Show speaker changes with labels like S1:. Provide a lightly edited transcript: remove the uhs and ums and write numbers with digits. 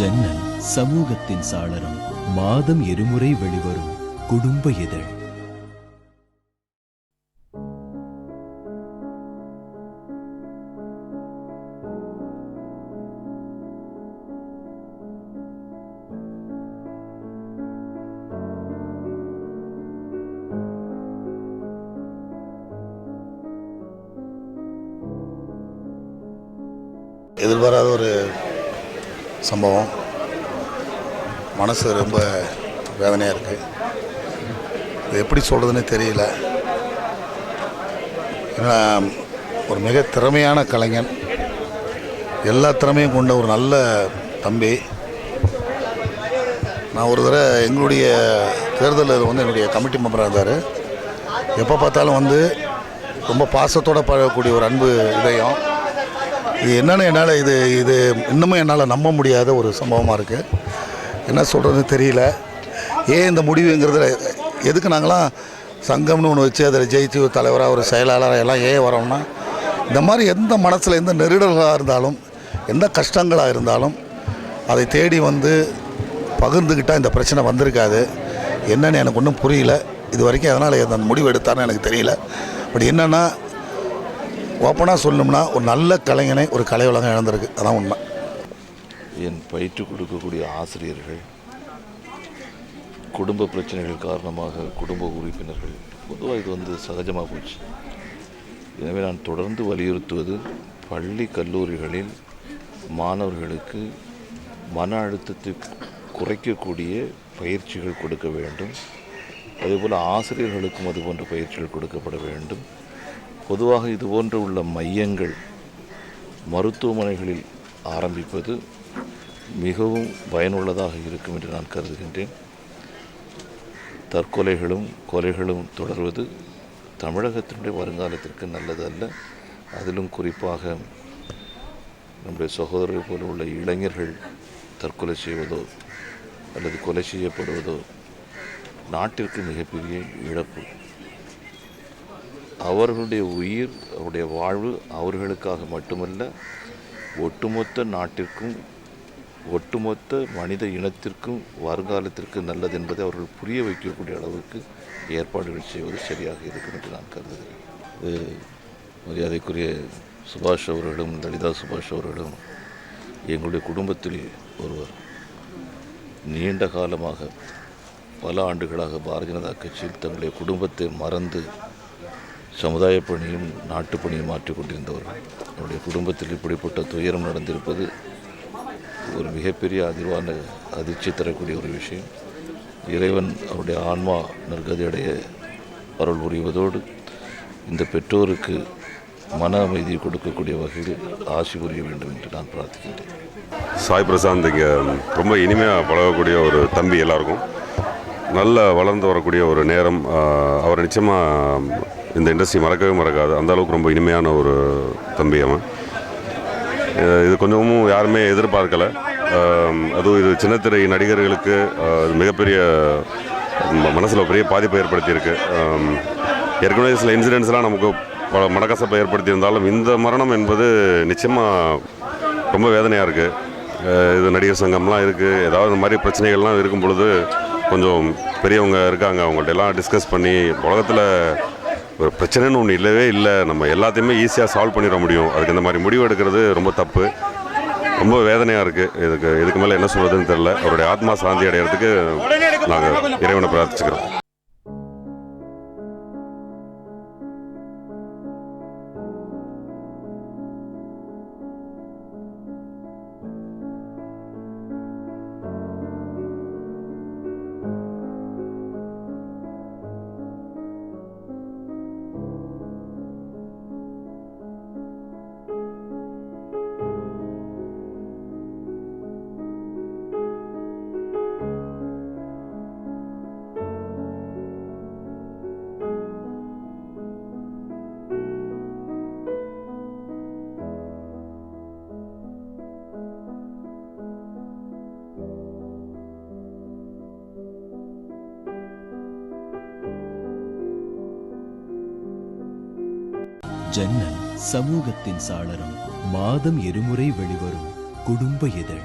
S1: ஜன்னல் சமூகத்தின் சாளரம். மாதம் இருமுறை வெளிவரும் குடும்ப இதழ்.
S2: எதிர்பாராத ஒரு சம்பவம். மனசு ரொம்ப வேதனையாக இருக்குது. இது எப்படி சொல்கிறதுன்னு தெரியல. ஏன்னா ஒரு மிக திறமையான கலைஞன், எல்லா திறமையும் கொண்ட ஒரு நல்ல தம்பி. நான் ஒரு தடவை எங்களுடைய தேர்தலில் என்னுடைய கமிட்டி மெம்பராக இருந்தார். எப்போ பார்த்தாலும் ரொம்ப பாசத்தோடு பழகக்கூடிய ஒரு அன்பு இதயம். இது என்னென்னு என்னால் இது இன்னமும் என்னால் நம்ப முடியாத ஒரு சம்பவமாக இருக்குது. என்ன சொல்கிறதுன்னு தெரியல. ஏன் இந்த முடிவுங்கிறதுல எதுக்கு நாங்களாம் சங்கம்னு ஒன்று வச்சு அதில் ஜெயிச்சு ஒரு தலைவராக ஒரு செயலாளராக எல்லாம் ஏன் வரோம்னா, இந்த மாதிரி எந்த மனசில் எந்த நெருடலாக இருந்தாலும் எந்த கஷ்டங்களாக இருந்தாலும் அதை தேடி பகிர்ந்துக்கிட்டால் இந்த பிரச்சனை வந்திருக்காது. என்னென்னு எனக்கு ஒன்றும் புரியல இது வரைக்கும். அதனால் அந்த முடிவு எடுத்தார்னு எனக்கு தெரியல. பட் என்னென்னா, ஓப்பனாக சொல்லணும்னா ஒரு நல்ல கலைஞனை ஒரு கலை உலகம் இழந்திருக்கு. அதான் உண்மை.
S3: என் பயிற்று கொடுக்கக்கூடிய ஆசிரியர்கள், குடும்ப பிரச்சனைகள் காரணமாக குடும்ப உறுப்பினர்கள், பொதுவாக இது சகஜமாக போச்சு. எனவே நான் தொடர்ந்து வலியுறுத்துவது, பள்ளி கல்லூரிகளில் மாணவர்களுக்கு மன அழுத்தத்தை குறைக்கக்கூடிய பயிற்சிகள் கொடுக்க வேண்டும். அதேபோல் ஆசிரியர்களுக்கும் அதுபோன்ற பயிற்சிகள் கொடுக்கப்பட வேண்டும். பொதுவாக இதுபோன்ற உள்ள மையங்கள் மருத்துவமனைகளில் ஆரம்பிப்பது மிகவும் பயனுள்ளதாக இருக்கும் என்று நான் கருதுகின்றேன். தற்கொலைகளும் கொலைகளும் தொடர்வது தமிழகத்தினுடைய வருங்காலத்திற்கு நல்லது அல்ல. அதிலும் குறிப்பாக நம்முடைய சகோதரர்கள் போல உள்ள இளைஞர்கள் தற்கொலை செய்வதோ அல்லது கொலை செய்யப்படுவதோ நாட்டிற்கு மிகப்பெரிய இழப்பு. அவர்களுடைய உயிர், அவருடைய வாழ்வு அவர்களுக்காக மட்டுமல்ல, ஒட்டுமொத்த நாட்டிற்கும் ஒட்டுமொத்த மனித இனத்திற்கும் வருங்காலத்திற்கு நல்லது என்பதை அவர்கள் புரிய வைக்கக்கூடிய அளவுக்கு ஏற்பாடுகள் செய்வது சரியாக இருக்கும் என்று நான் கருதுகிறேன். இது மரியாதைக்குரிய சுபாஷ் அவர்களும் லலிதா சுபாஷ் அவர்களும் எங்களுடைய குடும்பத்தில் ஒருவர். நீண்ட காலமாக பல ஆண்டுகளாக பாரதிய ஜனதா கட்சியில் தங்களுடைய குடும்பத்தை மறந்து சமுதாய பணியும் நாட்டு பணியும் மாற்றிக்கொண்டிருந்தவர்கள். அவருடைய குடும்பத்தில் இப்படிப்பட்ட துயரம் நடந்திருப்பது ஒரு மிகப்பெரிய அதிர்ச்சி தரக்கூடிய ஒரு விஷயம். இறைவன் அவருடைய ஆன்மா நற்கதியடைய அருள் புரிவதோடு இந்த பெற்றோருக்கு மன அமைதியை கொடுக்கக்கூடிய வகையில் ஆசி புரிய வேண்டும் என்று நான் பிரார்த்திக்கின்றேன்.
S4: சாய் பிரசாந்த் இங்கே ரொம்ப இனிமையாக பழகக்கூடிய ஒரு தம்பி. எல்லாருக்கும் நல்ல வளர்ந்து வரக்கூடிய ஒரு நேரம். அவர் நிச்சயமாக இந்த இண்டஸ்ட்ரி மறக்கவே மறக்காது. அந்த அளவுக்கு ரொம்ப இனிமையான ஒரு தம்பி அவன். இது கொஞ்சமும் யாருமே எதிர்பார்க்கலை. அதுவும் இது சின்னத்திரை நடிகர்களுக்கு மிகப்பெரிய மனசில் பெரிய பாதிப்பை ஏற்படுத்தியிருக்கு. ஏற்கனவே சில இன்சிடென்ட்ஸ்லாம் நமக்கு பல மனக்கசப்பை ஏற்படுத்தியிருந்தாலும் இந்த மரணம் என்பது நிச்சயமாக ரொம்ப வேதனையாக இருக்குது. இது நடிகர் சங்கம்லாம் இருக்குது. ஏதாவது இந்த மாதிரி பிரச்சனைகள்லாம் இருக்கும் பொழுது கொஞ்சம் பெரியவங்க இருக்காங்க, அவங்கள்ட்ட எல்லாம் டிஸ்கஸ் பண்ணி உலகத்தில் ஒரு பிரச்சனைன்னு ஒன்று இல்லவே இல்லை, நம்ம எல்லாத்தையுமே ஈஸியாக சால்வ் பண்ணிட முடியும், அதுக்கு இந்த மாதிரி முடிவு எடுக்கிறது ரொம்ப தப்பு. ரொம்ப வேதனையாக இருக்குது. இதுக்கு மேலே என்ன சொல்கிறதுன்னு தெரில. அவருடைய ஆத்மா சாந்தி அடைகிறதுக்கு நாங்கள் இறைவனை பிரார்த்திச்சுக்கிறோம்.
S1: ஜன்னல் சமூகத்தின் சாளரம். மாதம் இருமுறை வெளிவரும் குடும்ப இதழ்.